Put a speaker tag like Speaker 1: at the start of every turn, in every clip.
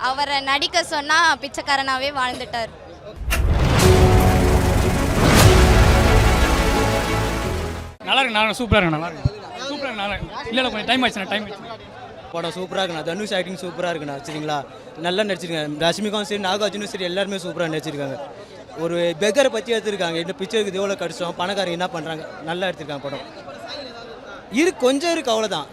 Speaker 1: அவரை நடிக்க சொன்னால் பிச்சைக்காரனாகவே வாழ்ந்துட்டார்.
Speaker 2: நல்லா இருக்கு, நல்லா சூப்பராக இருக்கு, நல்லா இருக்கு, சூப்பராக இருக்கு, நல்லா இருக்கு. இல்லை கொஞ்சம் டைம் ஆயிடுச்சு.
Speaker 3: படம் சூப்பராக இருக்குண்ணா. தனுஷ் ஆக்டிங் சூப்பராக இருக்குண்ணா. சரிங்களா, நல்லா நடிச்சிருக்காங்க. ரஷ்மிகாவும் சரி, நாகார்ஜுனும் சரி, எல்லாருமே சூப்பராக நடிச்சிருக்காங்க. ஒரு பெக்கரை பற்றி எடுத்துருக்காங்க. இந்த பிக்சருக்கு எவ்வளோ கடிச்சோம், பணக்காரங்க என்ன பண்ணுறாங்க, நல்லா எடுத்துருக்காங்க படம். கொஞ்சம் இருக்குது, அவ்வளோதான்.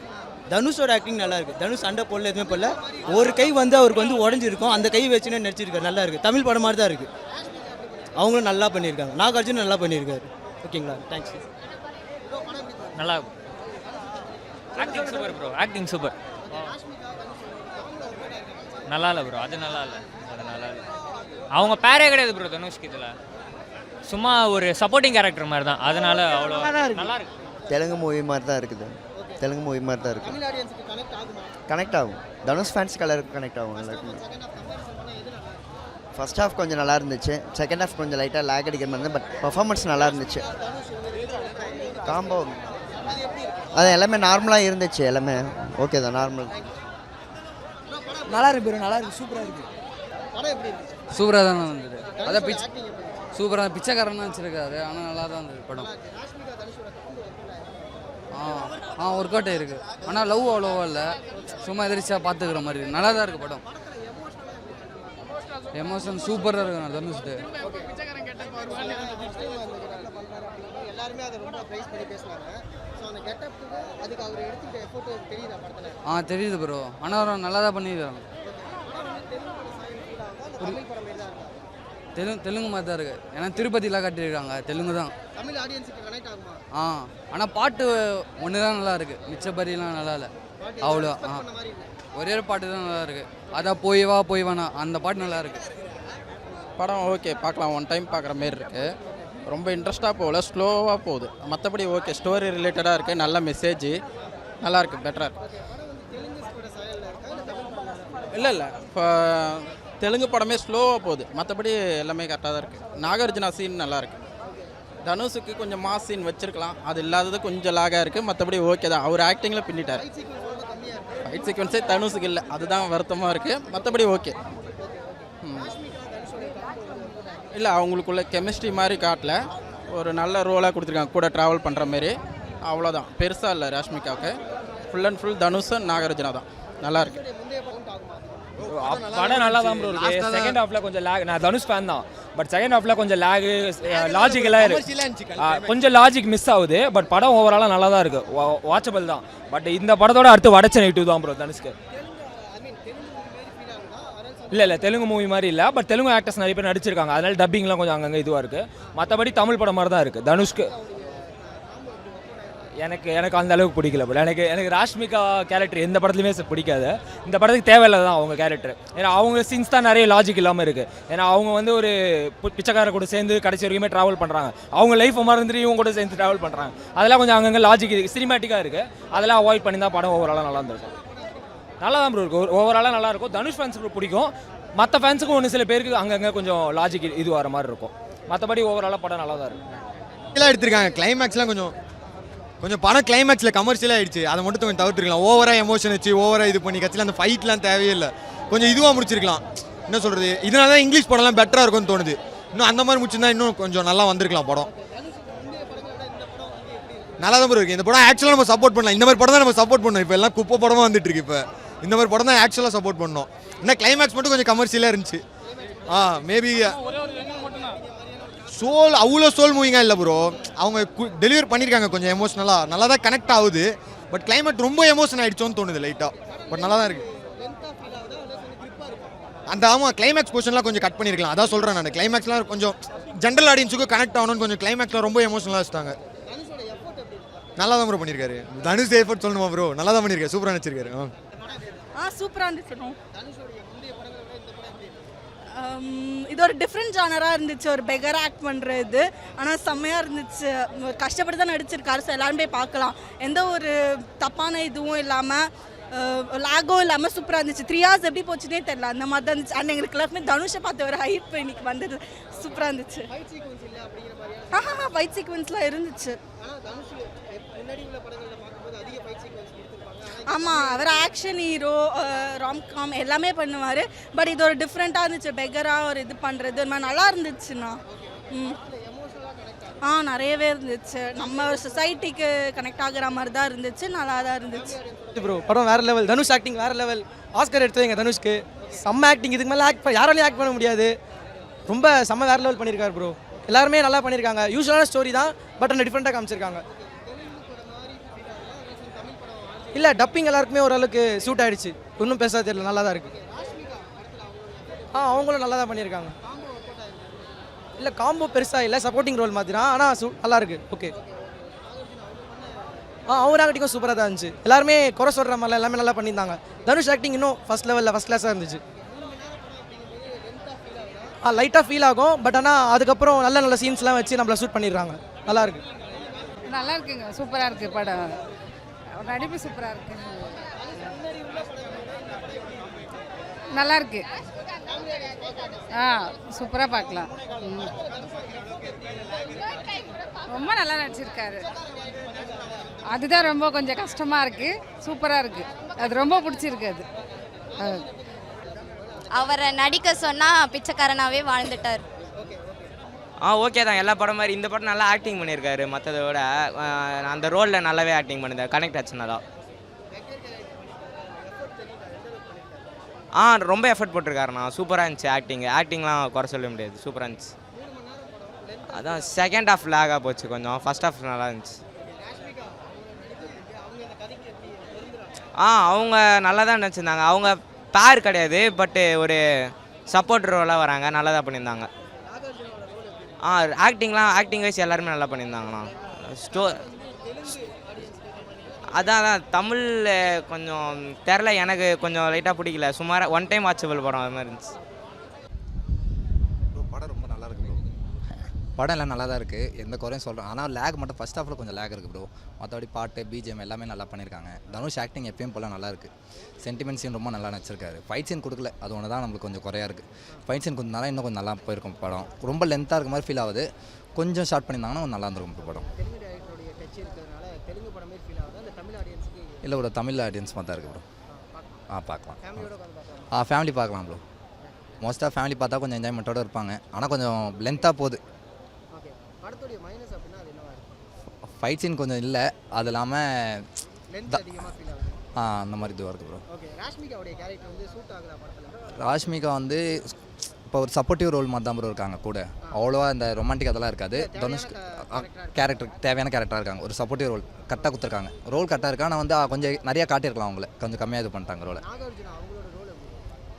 Speaker 3: தனுஷோட ஆக்டிங் நல்லா இருக்குது. தனுஷ் சண்டை போடல, எதுவுமே போடல. ஒரு கை வந்து அவருக்கு வந்து உடஞ்சிருக்கும், அந்த கை வச்சுன்னு நடிச்சிருக்காரு. நல்லா இருக்குது. தமிழ் படம் மாதிரி தான் இருக்குது. அவங்களும் நல்லா பண்ணியிருக்காங்க. நாகார்ஜுன் நல்லா பண்ணியிருக்காரு. ஓகேங்களா, தேங்க்ஸ்.
Speaker 4: நல்லா acting super bro, acting super. நல்லா இல்லை ப்ரோ, அது நல்லா இல்லை, அது நல்லா இல்லை. அவங்க பேரே கிடையாது ப்ரோ தனுஷ்க்கு. இதில் சும்மா ஒரு சப்போர்ட்டிங் கேரக்டர் மாதிரி தான், அதனால அவ்வளோ நல்லா இருக்கு.
Speaker 5: தெலுங்கு மூவி மாதிரி தான் இருக்குது. தெலுங்கு மூவி மாதிரி தான் இருக்குது. கனெக்ட் ஆகும். தனுஷ் ஃபேன்ஸ் கலருக்கு கனெக்ட் ஆகும் எல்லாருக்குமே. ஃபர்ஸ்ட் ஹாஃப் கொஞ்சம் நல்லா இருந்துச்சு, செகண்ட் ஹாஃப் கொஞ்சம் லைட்டாக லேக் அடிக்கிற மாதிரி இருந்தது. பட் பர்ஃபார்மன்ஸ் நல்லா இருந்துச்சு. காம்போ அது எல்லாமே நார்மலாக இருந்துச்சு. எல்லாமே ஓகே தான், நார்மல்.
Speaker 3: நல்லா இருக்கு ப்ரோ, நல்லா இருக்கு, சூப்பராக இருக்குது.
Speaker 6: சூப்பராக தான் வந்தது. அதான் சூப்பராக பிச்சைக்காரன் வச்சுருக்காரு, ஆனால் நல்லா தான் இருந்தது படம். ஒர்க் அவுட் இருக்குது, ஆனால் லவ் அவ்வளோவா இல்லை, சும்மா எதிர்ச்சியாக பார்த்துக்கிற மாதிரி நல்லா தான் இருக்குது படம். எமோஷன் சூப்பராக இருக்கு தனுஷ்ட்டு. தெரியுது ப்ரோ, ஆனால் அவர் நல்லா தான் பண்ணியிருக்காங்க. தெலுங்கு மாதிரி தான் இருக்குது. ஏன்னா திருப்பதிலாம் கட்டியிருக்காங்க, தெலுங்கு தான். ஆனால் பாட்டு ஒன்று தான் நல்லா இருக்குது, மிச்சப்படிலாம் நல்லா இல்லை அவ்வளோ. ஒரே ஒரு பாட்டு தான் நல்லா இருக்குது, அதான் போய் வானா அந்த பாட்டு நல்லா இருக்குது.
Speaker 7: படம் ஓகே, பார்க்கலாம், ஒன் டைம் பார்க்குற மாரி இருக்குது. ரொம்ப இன்ட்ரெஸ்ட்டாக போகல, ஸ்லோவாக போகுது. மற்றபடி ஓகே, ஸ்டோரி ரிலேட்டடாக இருக்குது, நல்ல மெசேஜ், நல்லா இருக்குது, பெட்டராக இருக்குது. இல்லை இப்போ தெலுங்கு படமே ஸ்லோவாக போகுது, மற்றபடி எல்லாமே கரெக்டாக தான் இருக்குது. நாகார்ஜுனா சீன் நல்லா இருக்குது. தனுஷுக்கு கொஞ்சம் மாஸ் சீன் வச்சுருக்கலாம், அது இல்லாதது கொஞ்சம் லாகாக இருக்குது. மற்றபடி ஓகே தான், அவர் ஆக்டிங்கில் பின்னிட்டார். ஃபைட் சீக்வன்ஸே தனுஷுக்கு இல்லை, அதுதான் வருத்தமாக இருக்குது. மற்றபடி ஓகே. இல்லை, அவங்களுக்குள்ள கெமிஸ்ட்ரி மாதிரி காட்டல, ஒரு நல்ல ரோலாக கொடுத்துருக்காங்க, கூட ட்ராவல் பண்ணுற மாரி, அவ்வளோதான். பெருசாக இல்லை ராஷ்மிகாவுக்கு. Full and full Dhanush Nagarjuna தான். நல்லா இருக்கு
Speaker 8: படம், நல்லா தான் ப்ரோ இருக்கு. செகண்ட் ஹாஃப்ல கொஞ்சம் லேக், நான் தனுஷ் ஃபேன் தான், பட் செகண்ட் ஹாஃப்ல கொஞ்சம் லேக், லாஜிக்கெல்லாம் இருக்கு, கொஞ்சம் லாஜிக் மிஸ் ஆகுது. பட் படம் ஓவராலாக நல்லா தான் இருக்கு, வாட்சபிள் தான். பட் இந்த படத்தோட அடுத்து வடச்ச நெகட்டிவ் தான் ப்ரோ தனுஷ்க்கு. இல்லை தெலுங்கு மூவி மாதிரி இல்லை, பட் தெலுங்கு ஆக்டர்ஸ் நிறைய பேர் நடிச்சிருக்காங்க, அதனால டப்பிங்லாம் கொஞ்சம் அங்கங்கே இதுவாக இருக்குது. மற்றபடி தமிழ் படம் மாதிரி தான் இருக்குது தனுஷ்க்கு. எனக்கு அந்த அளவுக்கு பிடிக்கல. பட் எனக்கு ராஷ்மிகா கேரக்டர் எந்த படத்துலையுமே பிடிக்காது. இந்த படத்துக்கு தேவையில்லை தான் அவங்க கேரக்டர். ஏன்னா அவங்க சீன்ஸ் தான் நிறைய லாஜிக் இல்லாமல் இருக்குது. ஏன்னா அவங்க வந்து ஒரு பிச்சைக்கார கூட சேர்ந்து கடைசி வரைக்குமே ட்ராவல் பண்ணுறாங்க, அவங்க லைஃப் மறந்துட்டு இவங்க கூட சேர்ந்து ட்ராவல் பண்ணுறாங்க. அதெல்லாம் கொஞ்சம் அங்கங்கே லாஜிக் இருக்குது, சினிமேட்டிக்காக இருக்குது. அதெல்லாம் அவாய்ட் பண்ணி தான் படம் ஓவராலாக நல்லா இருந்திருக்கும். நல்லா தான் ப்ரோ இருக்கும், ஓவராலாக நல்லா இருக்கும். தனுஷ் ஃபேன்ஸுக்கு பிடிக்கும், மற்ற ஃபேன்ஸுக்கும் ஒன்று சில பேருக்கு அங்கங்கே கொஞ்சம் லாஜிக் இது வர மாதிரி இருக்கும். மற்றபடி ஓவராலாக படம் நல்லா தான் இருக்கும்.
Speaker 9: எல்லாம் எடுத்திருக்காங்க. கிளைமேக்ஸ்லாம் கொஞ்சம் படம் கிளைமேக்ஸில் கமர்ஷியலாக ஆயிடுச்சு, அதை மட்டும் கொஞ்சம் தவிர்த்துருக்கலாம். ஓவராக எமோஷன் வச்சு ஓவராக இது பண்ணி கட்சியில் அந்த ஃபைட்லாம் தேவையில்லை, கொஞ்சம் இதுவாக முடிச்சிருக்கலாம். என்ன சொல்கிறது, இதனால தான் இங்கிலீஷ் படம்லாம் பெட்டராக இருக்கும்னு தோணுது. இன்னும் அந்த மாதிரி முடிச்சிருந்தா இன்னும் கொஞ்சம் நல்லா வந்திருக்கலாம் படம். நல்லா தான் இருக்குது இந்த படம். ஆக்சுவலாக நம்ம சப்போர்ட் பண்ணலாம், இந்த மாதிரி படம் தான் நம்ம சப்போர்ட் பண்ணோம். இப்போ எல்லாம் குப்பை படமாக வந்துட்டு இருக்கு. இப்போ இந்த மாதிரி படம் தான் ஆக்சுவலாக சப்போர்ட் பண்ணோம். இன்னும் கிளைமேக்ஸ் மட்டும் கொஞ்சம் கமர்ஷியலாக இருந்துச்சு. மேபி சோல் அவ்வளோ சோல் மூவிங்காக இல்லை ப்ரோ. அவங்க டெலிவரி பண்ணியிருக்காங்க கொஞ்சம் எமோஷ்னலாக, நல்லா தான் கனெக்ட் ஆகுது. பட் கிளைமேட் ரொம்ப எமோஷன் ஆகிடுச்சோன்னு தோணுது லைட்டாக. பட் நல்லா தான் இருக்குது அந்த. ஆமாம், கிளைமேக்ஸ் போர்ஷன்லாம் கொஞ்சம் கட் பண்ணியிருக்கலாம், அதான் சொல்கிறேன் நான். கிளைமேக்ஸ்லாம் கொஞ்சம் ஜென்ரல் ஆடியன்ஸுக்கு கனெக்ட் ஆகணும்னு கொஞ்சம் கிளைமேக்ஸ்லாம் ரொம்ப எமோஷனலாக வச்சுட்டாங்க. நல்லா தான் ப்ரோ பண்ணியிருக்காரு. தனுஷ் எஃபர்ட் சொல்லணுமா ப்ரோ? நல்லா தான் பண்ணியிருக்காரு, சூப்பராக நினச்சிருக்காரு.
Speaker 10: சூப்பராக இருந்துச்சு. இது ஒரு டிஃப்ரெண்ட் ஜானராக இருந்துச்சு, ஒரு பெகர் ஆக்ட் பண்ணுறது. ஆனால் செம்மையாக இருந்துச்சு, கஷ்டப்பட்டு தான் நடிச்சிருக்காரு. ஸோ எல்லாரும் போய் பார்க்கலாம், எந்த ஒரு தப்பான இதுவும் இல்லாமல், லாகும் இல்லாமல் சூப்பராக இருந்துச்சு. 3 hours எப்படி போச்சுன்னே தெரியல, அந்த மாதிரி தான் இருந்துச்சு. அண்ட் எங்களுக்கு எல்லாருமே தனுஷை பார்த்து ஒரு ஹைப் இன்னைக்கு வந்தது, சூப்பராக இருந்துச்சு. ஃபைட் சீக்வன்ஸ்லாம் இருந்துச்சு. ஆமாம், அவர் ஆக்ஷன் ஹீரோ, ராம்காம் எல்லாமே பண்ணுவார். பட் இது ஒரு டிஃப்ரெண்ட்டாக இருந்துச்சு. பெக்கராக ஒரு இது பண்ணுறது ஒரு மாதிரி நல்லா இருந்துச்சுண்ணா. நிறையவே இருந்துச்சு. நம்ம சொசைட்டிக்கு கனெக்ட் ஆகிற மாதிரி தான் இருந்துச்சு. நல்லா தான் இருந்துச்சு
Speaker 3: ப்ரோ. படம் வேறு லெவல். தனுஷ் ஆக்டிங் வேறு லெவல். ஆஸ்கர் எடுத்தவங்க தனுஷ்க்கு. செம்ம ஆக்டிங். இதுக்கு மேலே யாராலையும் ஆக்ட் பண்ண முடியாது. ரொம்ப செம்ம வேறு லெவல் பண்ணியிருக்காரு ப்ரோ. எல்லாருமே நல்லா பண்ணியிருக்காங்க. யூஸ்வலான ஸ்டோரி தான், பட் அந்த டிஃப்ரெண்ட்டாக காமிச்சிருக்காங்க. இல்லை, டப்பிங் எல்லாருக்குமே ஓரளவுக்கு சூட் ஆகிடுச்சு. ஒன்றும் பேச தெரியல, நல்லா தான் இருக்குது. அவங்களும் நல்லா தான் பண்ணியிருக்காங்க. இல்லை, காம்போ பெருசாக இல்லை, சப்போர்ட்டிங் ரோல் மாதிரி தான். ஆனால் நல்லா இருக்குது. ஓகே. அவர் ஆக்டிங்கும் சூப்பராக தான் இருந்துச்சு. எல்லாருமே குறை சொல்கிற மாதிரிலாம் எல்லாமே நல்லா பண்ணியிருந்தாங்க. தனுஷ் ஆக்டிங் இன்னும் ஃபஸ்ட் லெவலில் ஃபஸ்ட் கிளாஸாக இருந்துச்சு. லைட்டாக ஃபீல் ஆகும், பட் ஆனால் அதுக்கப்புறம் நல்ல நல்ல சீன்ஸ்லாம் வச்சு நம்மளை ஷூட் பண்ணிடுறாங்க. நல்லா இருக்கு.
Speaker 11: நல்லா இருக்குங்க. சூப்பராக இருக்குது படம். நடிப்பு சூப்பராக இருக்கு. நல்லா இருக்கு. சூப்பராக பார்க்கலாம். ரொம்ப நல்லா நடிச்சிருக்காரு. அதுதான் ரொம்ப கொஞ்சம் கஷ்டமாக இருக்குது. சூப்பராக இருக்குது. அது ரொம்ப பிடிச்சிருக்கு. அது
Speaker 1: அவரை நடிக்க சொன்னால் பிச்சைக்காரனாகவே வாழ்ந்துட்டார்.
Speaker 4: ஓகே தான். எல்லா படம் மாதிரி இந்த படம் நல்லா ஆக்டிங் பண்ணியிருக்காரு. மற்றதை விட அந்த ரோலில் நல்லாவே ஆக்டிங் பண்ணியிருந்தார். கனெக்ட் ஆச்சு நல்லா. ரொம்ப எஃபர்ட் போட்டிருக்காருண்ணா. சூப்பராக இருந்துச்சு ஆக்டிங்லாம் குறை சொல்ல முடியாது. சூப்பராக இருந்துச்சு. அதான் செகண்ட் ஹாஃப் லேகாக போச்சு கொஞ்சம். ஃபர்ஸ்ட் ஹாஃப் நல்லா இருந்துச்சு. அவங்க நல்லா தான் நடிச்சிருந்தாங்க. அவங்க பேர் கிடையாது, பட்டு ஒரு சப்போர்ட் ரோலாக வராங்க. நல்லா தான் பண்ணியிருந்தாங்க. ஆக்டிங் வைஸ் எல்லாருமே நல்லா பண்ணியிருந்தாங்கண்ணா. அதான் தமிழ் கொஞ்சம் தெரில, எனக்கு கொஞ்சம் லைட்டாக பிடிக்கல. சுமார் ஒன் டைம் வாட்சபிள் படம் அது மாதிரி இருந்துச்சு.
Speaker 12: படம் ரொம்ப நல்லா இருக்குது ப்ரோ. படம் எல்லாம் நல்லா தான் இருக்குது, எந்த குறையும் சொல்கிறேன். ஆனால் லேக் மட்டும் ஃபஸ்ட் ஹாஃபில் கொஞ்சம் லேக் இருக்குது ப்ரோ. மற்றபடி பாட்டு பிஜிஎம் எல்லாமே நல்லா பண்ணியிருக்காங்க. தனுஷ் ஆக்டிங் எப்பயும் போல் நல்லா இருக்குது. சென்டிமெண்ட் சீன் ரொம்ப நல்லா நடிச்சிருக்காரு. ஃபைட் சீன் கொடுக்கல, அது ஒன்று தான் நம்மளுக்கு கொஞ்சம் குறையாக இருக்குது. ஃபைட் சீன் கொஞ்சம் நல்லா இன்னும் கொஞ்சம் நல்லா போயிருக்கும் படம். ரொம்ப லென்த்தாக இருக்க மாதிரி ஃபீல் ஆகுது. கொஞ்சம் ஷார்ட் பண்ணியிருந்தாங்கன்னா கொஞ்சம் நல்லா இருந்திருக்கும் படம். இல்லை ப்ரோ, தமிழ் ஆடியன்ஸ் மாதிரி தான் இருக்குது ப்ரோ. பார்க்கலாம். ஃபேமிலி பார்க்கலாம் ப்ரோ. மோஸ்ட்டாக ஃபேமிலி பார்த்தா கொஞ்சம் என்ஜாய்மெண்ட்டோடு இருப்பாங்க. ஆனால் கொஞ்சம் லென்த்தாக போகுது. ஃபைட் சீன் கொஞ்சம் இல்லை, அது இல்லாமல் அந்த மாதிரி இதுவாக இருக்குது ப்ரோ. ராஷ்மிகா வந்து இப்போ ஒரு சப்போர்ட்டிவ் ரோல் மாதிரி தான் ப்ரோ இருக்காங்க கூட. அவ்வளோவா இந்த ரொமான்டிக் அதெல்லாம் இருக்காது. தனுஷ் கேரக்டர் தேவையான கேரக்டராக இருக்காங்க. ஒரு சப்போர்ட்டிவ் ரோல் கரெக்டாக கொடுத்துருக்காங்க. ரோல் கரெக்டாக இருக்கா. ஆனால் வந்து கொஞ்சம் நிறையா காட்டியிருக்கலாம். அவங்கள கொஞ்சம் கம்மியாக இது பண்ணிட்டாங்க ரோலை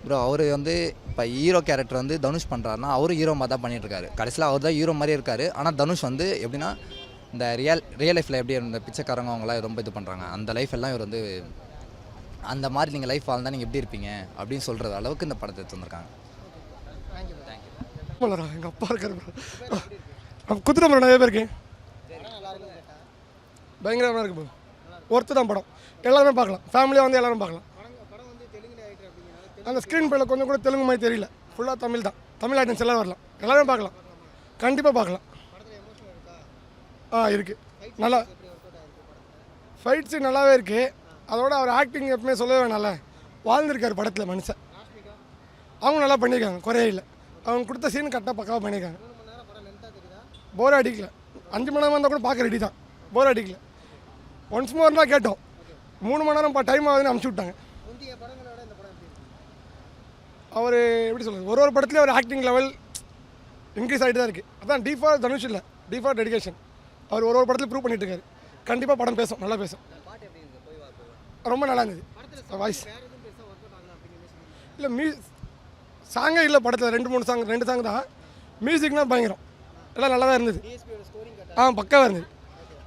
Speaker 12: ப்ரோ. அவர் வந்து இப்போ ஹீரோ கேரக்டர் வந்து தனுஷ் பண்ணுறாருனா அவரும் ஹீரோ மாதிரி தான் பண்ணிகிட்ருக்காரு. கடைசியில் அவர் தான் ஹீரோ மாதிரி இருக்கார். ஆனால் தனுஷ் வந்து எப்படின்னா இந்த ரியல் லைஃப்பில் எப்படி இந்த பிச்சைக்காரங்க அவங்களாம் ரொம்ப இது பண்ணுறாங்க, அந்த லைஃப் எல்லாம் இவர் வந்து அந்த மாதிரி நீங்கள் லைஃப் வாழ்ந்தால் நீங்கள் எப்படி இருப்பீங்க அப்படின்னு சொல்கிறது அளவுக்கு இந்த படத்தை எடுத்து வந்திருக்காங்க.
Speaker 13: எங்கள் அப்பா இருக்காரு குதிரை மரம் நிறைய பேருக்கு பயங்கரமாக இருக்கு ப்ரோ. ஒருத்தர் தான் படம். எல்லாருமே பார்க்கலாம். ஃபேமிலியாக வந்து எல்லாரும் பார்க்கலாம். அந்த ஸ்க்ரீன் பிளேல கொஞ்சம் கூட தெலுங்கு மாதிரி தெரியல. ஃபுல்லாக தமிழ் தான். தமிழ் ஆடியன்ஸ் எல்லோரும் வரலாம். எல்லாருமே பார்க்கலாம். கண்டிப்பாக பார்க்கலாம். இருக்குது. நல்லா ஃபைட்ஸு நல்லாவே இருக்குது. அதோட அவர் ஆக்டிங் எப்பவுமே சொல்லவே வேணாம்ல. வாழ்ந்துருக்கார் படத்தில் மனுஷன். அவங்க நல்லா பண்ணியிருக்காங்க, குறையே இல்லை. அவங்க கொடுத்த சீன் கரெக்டாக பக்காவாக பண்ணியிருக்காங்க. போர் அடிக்கல. 5 மணி நேரம் இருந்தால் கூட பார்க்க ரெடி தான். போர் அடிக்கல. ஒன்ஸ் மோர்னா கேட்டோம். 3 மணி நேரம் டைம் ஆகுதுன்னு அனுப்பிச்சி விட்டாங்க. அவர் எப்படி சொல்கிறது, ஒரு படத்துலேயும் ஒரு ஆக்டிங் லெவல் இன்க்ரீஸ் ஆகிட்டு தான் இருக்குது. அதான் டிஃபால்ட் தனுஷ் இல்லை, டிஃபால்ட் டெடிகேஷன். அவர் ஒரு படத்தில் ப்ரூவ் பண்ணிட்டு இருக்காரு. கண்டிப்பாக படம் பேசும், நல்லா பேசும். ரொம்ப நல்லா இருந்தது வாய்ஸ். இல்லை சாங்கே இல்லை படத்தில். 2 சாங் தான். மியூசிக்னால் பயங்கரம். எல்லாம் நல்லா தான் இருந்தது. பக்காவாக இருந்தது.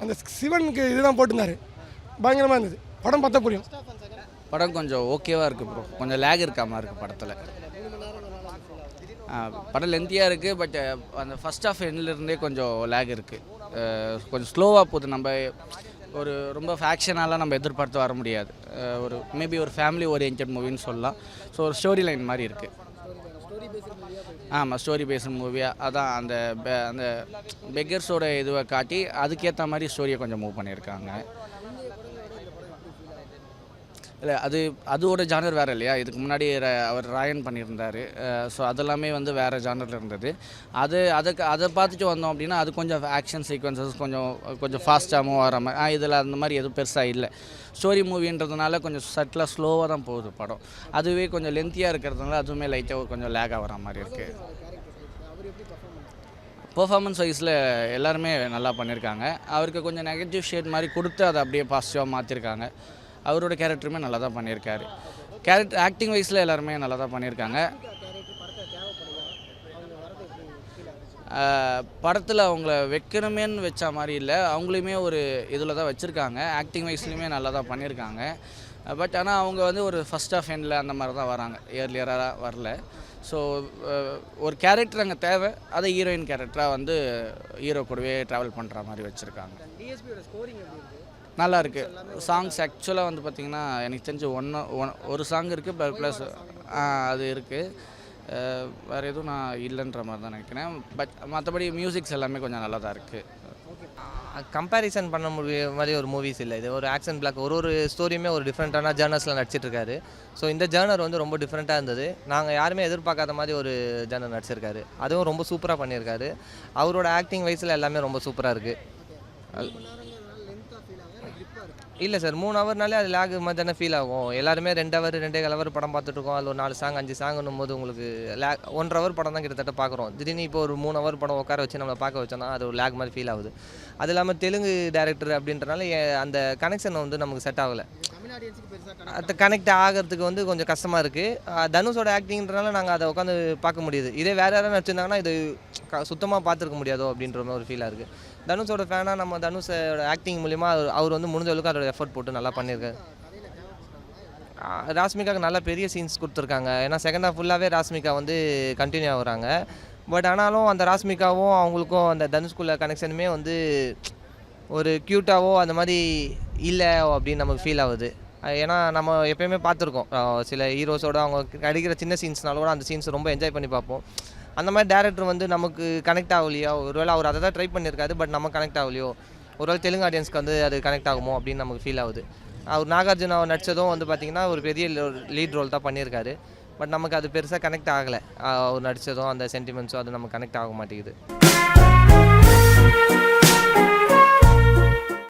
Speaker 13: அந்த சிவனுக்கு இதுதான் போட்டிருந்தாரு. பயங்கரமாக இருந்தது. படம் பார்த்தா புரியும்.
Speaker 14: படம் கொஞ்சம் ஓகேவாக இருக்குது ப்ரோ. கொஞ்சம் லேக் இருக்காமல் இருக்குது படத்தில். படம் லென்த்தியாக இருக்குது. பட் அந்த ஃபஸ்ட் ஆஃப் எண்ட்லேருந்தே கொஞ்சம் லேக் இருக்குது. கொஞ்சம் ஸ்லோவாக போகுது. நம்ம ஒரு ரொம்ப ஃபேக்ஷனாலாம் நம்ம எதிர்பார்த்து வர முடியாது. ஒரு மேபி ஒரு ஃபேமிலி ஓரியன்ட் மூவின்னு சொல்லலாம். ஸோ ஒரு ஸ்டோரி லைன் மாதிரி இருக்குது. ஸ்டோரி பேஸ்ட் மூவியாக அதான் அந்த பெக்கர்ஸோட இதுவை காட்டி அதுக்கேற்ற மாதிரி ஸ்டோரியை கொஞ்சம் மூவ் பண்ணியிருக்காங்க. இல்லை அதோட ஜானர் வேறு இல்லையா. இதுக்கு முன்னாடி அவர் ராயன் பண்ணியிருந்தார். ஸோ அதெல்லாமே வந்து வேறு ஜானரில் இருந்தது. அதை பார்த்துட்டு வந்தோம் அப்படின்னா அது கொஞ்சம் ஆக்ஷன் சீக்வன்சஸ் கொஞ்சம் ஃபாஸ்ட்டாக மூவ் ஆகிற மாதிரி. இதில் அந்த மாதிரி எதுவும் பெருசாக இல்லை. ஸ்டோரி மூவின்றதுனால கொஞ்சம் சட்டிலாக ஸ்லோவாக தான் போகுது படம். அதுவே கொஞ்சம் லென்த்தியாக இருக்கிறதுனால அதுவுமே லைட்டாக கொஞ்சம் லேக் ஆகிற மாதிரி இருக்குது. பெர்ஃபார்மன்ஸ் வைஸில் எல்லாருமே நல்லா பண்ணியிருக்காங்க. அவருக்கு கொஞ்சம் நெகட்டிவ் ஷேட் மாதிரி கொடுத்து அதை அப்படியே பாசிட்டிவாக மாற்றிருக்காங்க. அவரோட கேரக்டருமே நல்லா தான் பண்ணியிருக்காரு. ஆக்டிங் வைஸில் எல்லாருமே நல்லா தான் பண்ணியிருக்காங்க. படத்தில் அவங்கள வைக்கணுமேன்னு வச்ச மாதிரி இல்லை, அவங்களையுமே ஒரு இதில் தான் வச்சுருக்காங்க. ஆக்டிங் வைஸ்லையுமே நல்லா தான் பண்ணியிருக்காங்க. பட் ஆனால் அவங்க வந்து ஒரு ஃபஸ்ட் ஆஃப் எண்டில் அந்த மாதிரி தான் வராங்க, இயர்லியராக வரல. ஸோ ஒரு கேரக்டர் அங்கே தேவை, அதை ஹீரோயின் கேரக்டராக வந்து ஹீரோ கூடவே ட்ராவல் பண்ணுற மாதிரி வச்சுருக்காங்க. நல்லா இருக்குது. சாங்ஸ் ஆக்சுவலாக வந்து பார்த்திங்கன்னா எனக்கு தெரிஞ்சு ஒரு சாங் இருக்குது ப்ளஸ் அது இருக்குது. வேறு எதுவும் நான் இல்லைன்ற மாதிரி தான் நினைக்கிறேன். பட் மற்றபடி மியூசிக்ஸ் எல்லாமே கொஞ்சம் நல்லா தான் இருக்குது.
Speaker 15: கம்பேரிசன் பண்ண மாதிரி ஒரு மூவிஸ் இல்லை. இது ஒரு ஆக்ஷன் பிளாக். ஒரு ஸ்டோரியுமே ஒரு டிஃப்ரெண்ட்டான ஜேர்னர்ஸில் நடிச்சிட்ருக்காரு. ஸோ இந்த ஜேர்னர் வந்து ரொம்ப டிஃப்ரெண்ட்டாக இருந்தது. நாங்கள் யாருமே எதிர்பார்க்காத மாதிரி ஒரு ஜேர்னர் நடிச்சிருக்காரு. அதுவும் ரொம்ப சூப்பராக பண்ணியிருக்காரு. அவரோட ஆக்டிங் வைஸில் எல்லாமே ரொம்ப சூப்பராக இருக்குது. இல்லை சார், 3 ஹவர்னாலே அது லேக் மாதிரி தானே ஃபீல் ஆகும். எல்லாருமே 2 ஹவர் 2.25 ஹவர் படம் பார்த்துட்ருக்கோம். அதில் ஒரு 4 சாங் 5 சாங்கும் போது உங்களுக்கு 1.5 ஹவர் படம் தான் கிட்டத்தட்ட பார்க்குறோம். திடீர்னு இப்போ ஒரு 3 ஹவர் படம் உட்கார வச்சு நம்மளை பார்க்க வச்சோன்னா அது ஒரு லேக் மாதிரி ஃபீல் ஆகுது. அது இல்லாமல் தெலுங்கு டேரக்டர் அப்படின்றனால அந்த கனெக்ஷன் வந்து நமக்கு செட் ஆகலை. அது கனெக்ட் ஆகிறதுக்கு வந்து கொஞ்சம் கஷ்டமாக இருக்குது. தனுஷோட ஆக்டிங்கிறனால நாங்கள் அதை உட்காந்து பார்க்க முடியுது. இதே வேறு யாராவது நடிச்சிருந்தாங்கன்னா இது சுத்தமாக பார்த்துருக்க முடியாதோ அப்படின்ற மாதிரி ஒரு ஃபீலாக இருக்குது. தனுஷோட ஃபேனாக நம்ம தனுஷோட ஆக்டிங் மூலிமா அவர் வந்து முடிஞ்ச அளவுக்கு அதோட எஃபர்ட் போட்டு நல்லா பண்ணியிருக்காரு. ராஷ்மிகாவுக்கு நல்ல பெரிய சீன்ஸ் கொடுத்துருக்காங்க. ஏன்னா செகண்ட் ஹாஃப் ஃபுல்லாகவே ராஷ்மிகா வந்து கண்டினியூ ஆகுறாங்க. பட் ஆனாலும் அந்த ராஷ்மிகாவும் அவங்களுக்கும் அந்த தனுஷ்குள்ள கனெக்ஷனுமே வந்து ஒரு க்யூட்டாவோ அந்த மாதிரி இல்லை அப்படின்னு நமக்கு ஃபீல் ஆகுது. ஏன்னா நம்ம எப்போயுமே பார்த்துருக்கோம் சில ஹீரோஸோட அவங்க கிடைக்கிற சின்ன சீன்ஸ்னாலோட அந்த சீன்ஸ் ரொம்ப என்ஜாய் பண்ணி பார்ப்போம். அந்த மாதிரி டேரக்டர் வந்து நமக்கு கனெக்ட் ஆகலையோ, ஒருவேளை அவர் அதை தான் ட்ரை பண்ணியிருக்காரு, பட் நம்ம கனெக்ட் ஆகலையோ, ஒருவேளை தெலுங்கு ஆடியன்ஸ்க்கு வந்து அது கனெக்ட் ஆகுமோ அப்படின்னு நமக்கு ஃபீல் ஆகுது. அவர் நாகார்ஜுனா நடித்ததும் வந்து பார்த்திங்கன்னா ஒரு பெரிய லீட் ரோல் தான் பண்ணியிருக்காரு. பட் நமக்கு அது பெருசாக கனெக்ட் ஆகலை. அவர் நடித்ததும் அந்த சென்டிமெண்ட்ஸும் அது நமக்கு கனெக்ட் ஆக மாட்டேங்குது.